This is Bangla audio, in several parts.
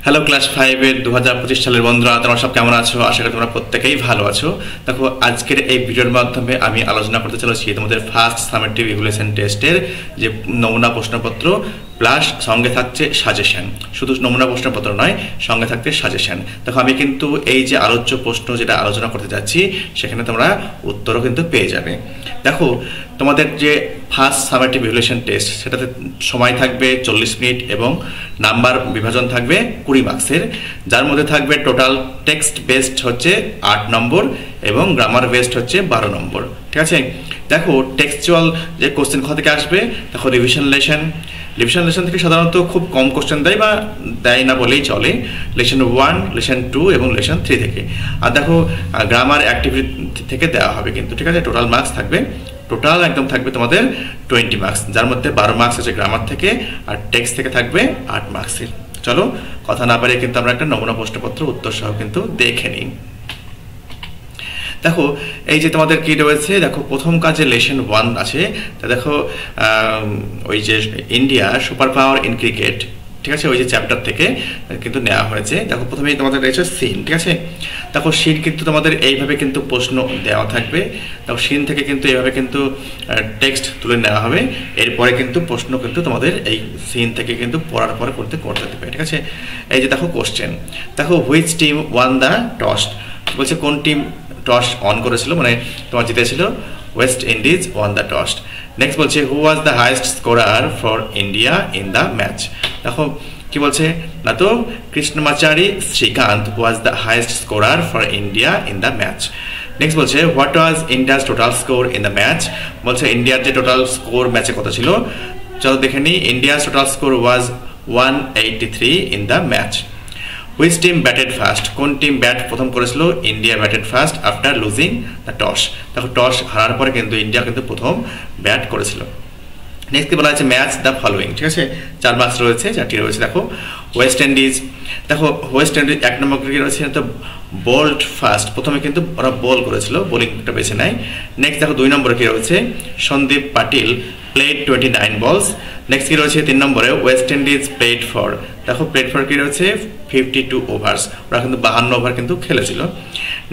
হ্যালো ক্লাস 5 এর 2025 সালের বন্ধুরা, তোমরা সব কেমন আছো? আশা করি তোমরা প্রত্যেকেই ভালো আছো। দেখো, আজকের এই ভিডিওর মাধ্যমে আমি আলোচনা করতে চলেছি তোমাদের ফার্স্ট সামেটিভ ইভ্যালুয়েশন টেস্টের যে নমুনা প্রশ্নপত্র প্লাস সঙ্গে থাকছে সাজেশন। শুধু নমুনা প্রশ্নপত্র নয়, সঙ্গে থাকছে সাজেশন। দেখো, আমি কিন্তু এই যে আলোচ্য প্রশ্ন যেটা আলোচনা করতে যাচ্ছি সেখানে তোমরা উত্তরও কিন্তু পেয়ে যাবে। দেখো, তোমাদের যে ফার্স্ট সামেটিভ ইভ্যালুয়েশন টেস্ট সেটাতে সময় থাকবে 40 মিনিট এবং নাম্বার বিভাজন থাকবে 20 মার্কসের, যার মধ্যে থাকবে টোটাল টেক্সট বেসড হচ্ছে 8 নম্বর এবং গ্রামার বেসড হচ্ছে 12 নম্বর। ঠিক আছে? দেখো, টেক্সচুয়াল যে কোশ্চেন কোথা থেকে আসবে, দেখো রিভিশন লেসন থেকে সাধারণত খুব কম কোশ্চেন দেয় বা দেয় না বলেই চলে। লেসন 1, লেসন 2 এবং লেসন 3 থেকে। আর দেখো, গ্রামার অ্যাক্টিভিটি থেকে দেওয়া হবে কিন্তু। ঠিক আছে? টোটাল মার্কস থাকবে, টোটাল একদম থাকবে তোমাদের 20 মার্কস, যার মধ্যে 12 মার্কস আছে গ্রামার থেকে আর টেক্সট থেকে থাকবে 8 মার্কসের। চলো, কথা না বাড়িয়ে কিন্তু আমরা একটা নমুনা প্রশ্নপত্র উত্তর সহ কিন্তু দেখে নিই। দেখো, এই যে তোমাদের কি রয়েছে, দেখো প্রথম কাজে লেসন 1 আছে। তা দেখো, ওই যে India super power in cricket, ঠিক আছে, ওই যে চ্যাপ্টার থেকে কিন্তু নেওয়া হয়েছে। দেখো, প্রথমেই তোমাদের রয়েছে সিন। ঠিক আছে? দেখো, সিন কিন্তু তোমাদের এইভাবে কিন্তু প্রশ্ন দেওয়া থাকবে। দেখো, সিন থেকে কিন্তু এইভাবে কিন্তু টেক্সট তুলে নেওয়া হবে। এরপরে কিন্তু প্রশ্ন কিন্তু তোমাদের এই সিন থেকে কিন্তু পড়ার পরে করতে দেবে। ঠিক আছে? এই যে দেখো কোশ্চেন, দেখো which team won the toss, বলছে কোন টিম টস অন করেছিল, মানে তোমার জিতেছিল। West Indies won the toss. Next বলছে who was the highest scorer for India in the match. দেখো কি বলছে না, তো Krishnamachari Srikkanth was the highest scorer for India in the match. Next বলছে what was India's total score in the match, বলছে ইন্ডিয়ার যে টোটাল স্কোর ম্যাচে কত ছিল। চলো দেখে নিই, India's total score was 183 in the match. Which team batted first, কোন টিম ব্যাট প্রথম করেছিল? India batted first after losing the toss. দেখো, টস হারার পরে কিন্তু ইন্ডিয়া কিন্তু প্রথম ব্যাট করেছিল। নেক্সট কি বলা হয়েছে, ম্যাচ দ্য ফলোয়িং। ঠিক আছে? 4 মার্কস রয়েছে, 4টি রয়েছে। দেখো, ওয়েস্ট ইন্ডিজ, দেখো ওয়েস্ট ইন্ডিজ 1 নম্বর কি রয়েছে, তো বোল্ড ফার্স্ট, প্রথমে কিন্তু ওরা বল করেছিল, বোলিংটা বেছে নেয়। নেক্সট দেখো 2 নম্বরে কি রয়েছে, সন্দীপ পাটিল প্লেড 29 বলস। নেক্সট কি রয়েছে 3 নম্বরে, ওয়েস্ট ইন্ডিজ প্লেড ফর, দেখো প্লেড ফর কি রয়েছে 52 ওভার্স, ওরা কিন্তু 52 ওভার কিন্তু খেলেছিল।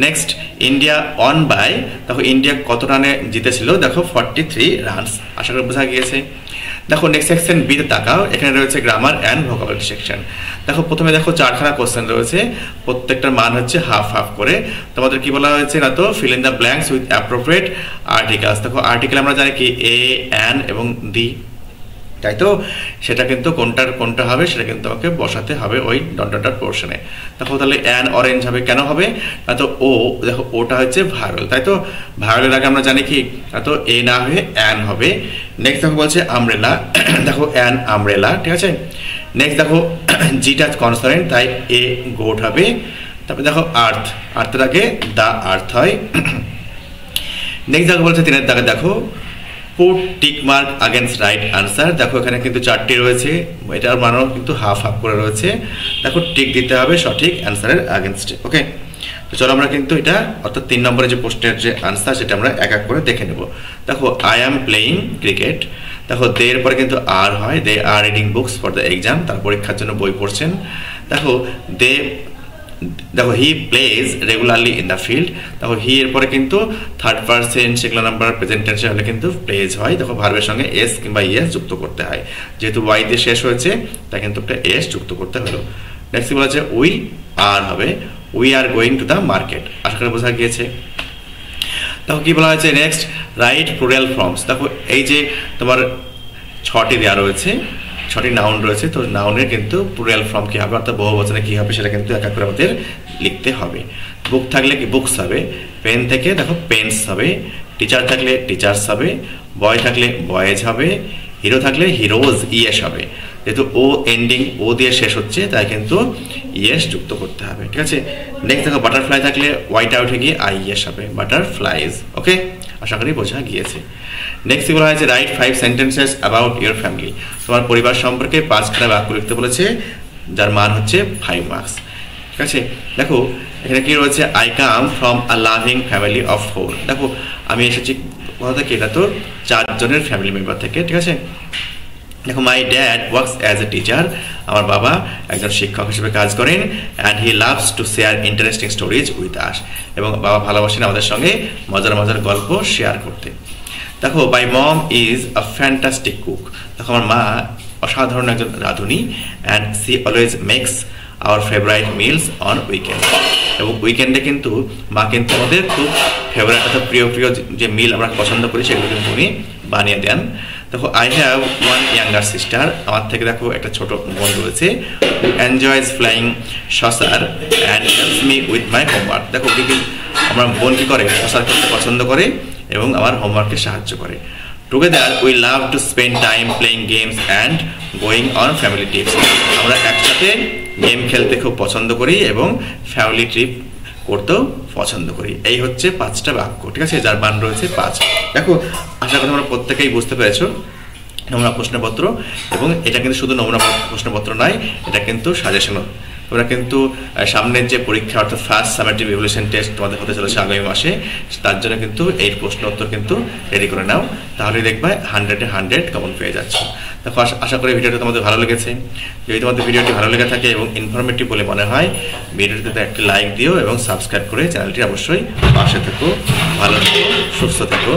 নেক্সট ইন্ডিয়া অন বাই, দেখো ইন্ডিয়া কত রানে জিতেছিল, দেখো 43 রানস। আশা করি বোঝা গিয়েছে। দেখো নেক্সট সেকশন বিতে তাকাও, এখানে রয়েছে গ্রামার অ্যান্ড ভোকাবুলারি সেকশন। দেখো প্রথমে দেখো 4খানা কোশ্চেন রয়েছে, প্রত্যেকটার মান হচ্ছে হাফ হাফ করে। তোমাদের কি বলা হয়েছে না, তো fill in the blanks with appropriate articles. দেখো আর্টিকেল আমরা জানি কি এ, অ্যান এবং দি, তাই তো? সেটা কিন্তু কোনটা হবে সেটা কিন্তু আমাকে বসাতে হবে ওই ডট পোর্শনে। দেখো তাহলে অ্যান অরেঞ্জ হবে, কেন হবে না, তো ও, দেখো ওটা হচ্ছে ভায়োল, তাই তো? ভায়োলের আগে আমরা জানি কি, তো এ না হয়ে অ্যান হবে। নেক্সট দেখো বলছে আমব্রেলা, দেখো অ্যান আমব্রেলা। ঠিক আছে? নেক্সট দেখো জিটা কনসোনেন্ট, তাই এ গোট হবে। তারপরে দেখো আর্থের আগে দা আর্থ হয়। নেক্সট দেখো বলছে 3 দাগে দেখো put tick mark against right answer. দেখো এখানে কিন্তু 4টি রয়েছে, এটার মানও কিন্তু হাফ হাফ করে রয়েছে। দেখো টিক দিতে হবে সঠিক অ্যান্সারের আগেনস্টে। ওকে, তো চলো আমরা কিন্তু এটা, অর্থাৎ 3 নম্বরে যে প্রশ্নের যে আনসার সেটা আমরা এক এক করে দেখে নেব। দেখো আই অ্যাম প্লেয়িং ক্রিকেট, দেখো দে এর পরে কিন্তু আর হয়, they are reading books for the exam, তার পরীক্ষার জন্য বই পড়ছেন। দেখো দেখো he plays regularly in the field, দেখো হি এর পরে কিন্তু 3rd person singular number present টেন্সে হলে কিন্তু প্লেজ হয়। দেখো ভার্বের সঙ্গে এস কিংবা ইএস যুক্ত করতে হয়, যেহেতু ওয়াই দিয়ে শেষ হয়েছে তাই কিন্তু একটা এস যুক্ত করতে হলো। নেক্সট বলা আছে উই আর হবে, we are going to the market. আশা করি বোঝা গিয়েছে। দেখো কি বলা হয়েছে নেক্সট, রাইট প্লুরাল ফর্মস। দেখো এই যে তোমার 6টি দেওয়া রয়েছে, 6টি নাউন রয়েছে, তো নাউনের কিন্তু প্লুরাল ফর্ম কী হবে, অর্থাৎ বহুবচনে কী হবে সেটা কিন্তু এক এক করে আমাদের লিখতে হবে। বুক থাকলে কি বুকস হবে, পেন থেকে দেখো পেন্স হবে, টিচার থাকলে টিচার্স হবে, বয় থাকলে বয়েজ হবে, হিরো থাকলে হিরোজ ইএস হবে। যেহেতু ও এন্ডিং ও দিয়ে শেষ হচ্ছে তাই কিন্তু ইএস যুক্ত করতে হবে। ঠিক আছে? নেক্সট দেখো বাটারফ্লাই থাকলে ওয়াইটা উঠে গিয়ে আইএস হবে, বাটারফ্লাইজ। ওকে, আশা করি বোঝা গিয়েছে। নেক্সট বলা হয়েছে right 5 sentences about your family. তোমার পরিবার সম্পর্কে 5খানা বাক্য লিখতে বলেছে, যার মান হচ্ছে 5 মার্কস। ঠিক আছে? দেখো এখানে কি রয়েছে, I come from a loving family of 4। দেখো আমি এসেছি কোথা থেকে, এটা তো 4 জনের ফ্যামিলি মেম্বার থেকে। ঠিক আছে? দেখো my dad works as a teacher, আমার বাবা একজন শিক্ষক হিসেবে কাজ করেন, and he loves to share interesting stories with us, এবং বাবা ভালোবাসেন আমাদের সঙ্গে মজার মজার গল্প শেয়ার করতে। দেখো my mom is a fantastic cook, দেখো আমার মা অসাধারণ একজন রাঁধুনি, and she always makes our favourite meals on weekend, এবং উইকেন্ডে কিন্তু মা কিন্তু আমাদের খুব ফেভারিট অর্থাৎ প্রিয় প্রিয় যে মিল আমরা পছন্দ করি সেগুলো কিন্তু উনি বানিয়ে দেন। দেখো I have one younger sister, আমার থেকে দেখো একটা ছোট বোন রয়েছে, who enjoys flying saucer and helps me with my homework, দেখো আমার বোন কি করে সসার করতে পছন্দ করে এবং আমার হোমওয়ার্কে সাহায্য করে। Together we love to spend time playing games and going on family TRIPS, আমরা একসাথে গেম খেলতে খুব পছন্দ করি এবং ফ্যামিলি ট্রিপ করতেও পছন্দ করি। এই হচ্ছে 5টা বাক্য, ঠিক আছে, যার মান রয়েছে 5। দেখো আশা করি তোমরা প্রত্যেকেই বুঝতে পেরেছো নমুনা প্রশ্নপত্র, এবং এটা কিন্তু শুধু নমুনা প্রশ্নপত্র নয়, এটা কিন্তু সাজেশনও। তোমরা কিন্তু সামনের যে পরীক্ষা অর্থাৎ ফার্স্ট সামেটিভ ইভ্যালুয়েশন টেস্ট তোমাদের হতে চলেছে আগামী মাসে, তার জন্য কিন্তু এই প্রশ্ন উত্তর কিন্তু রেডি করে নাও, তাহলে দেখবে 100-এ 100 কমন পেয়ে যাচ্ছ। দেখো আশা করি ভিডিওটা তোমাদের ভালো লেগেছে। যদি তোমাদের ভিডিওটি ভালো লেগে থাকে এবং ইনফরমেটিভ বলে মনে হয়, ভিডিওটিতে একটি লাইক দিও এবং সাবস্ক্রাইব করে চ্যানেলটি অবশ্যই পাশে থেকো। ভালো থেকো, সুস্থ থেকো।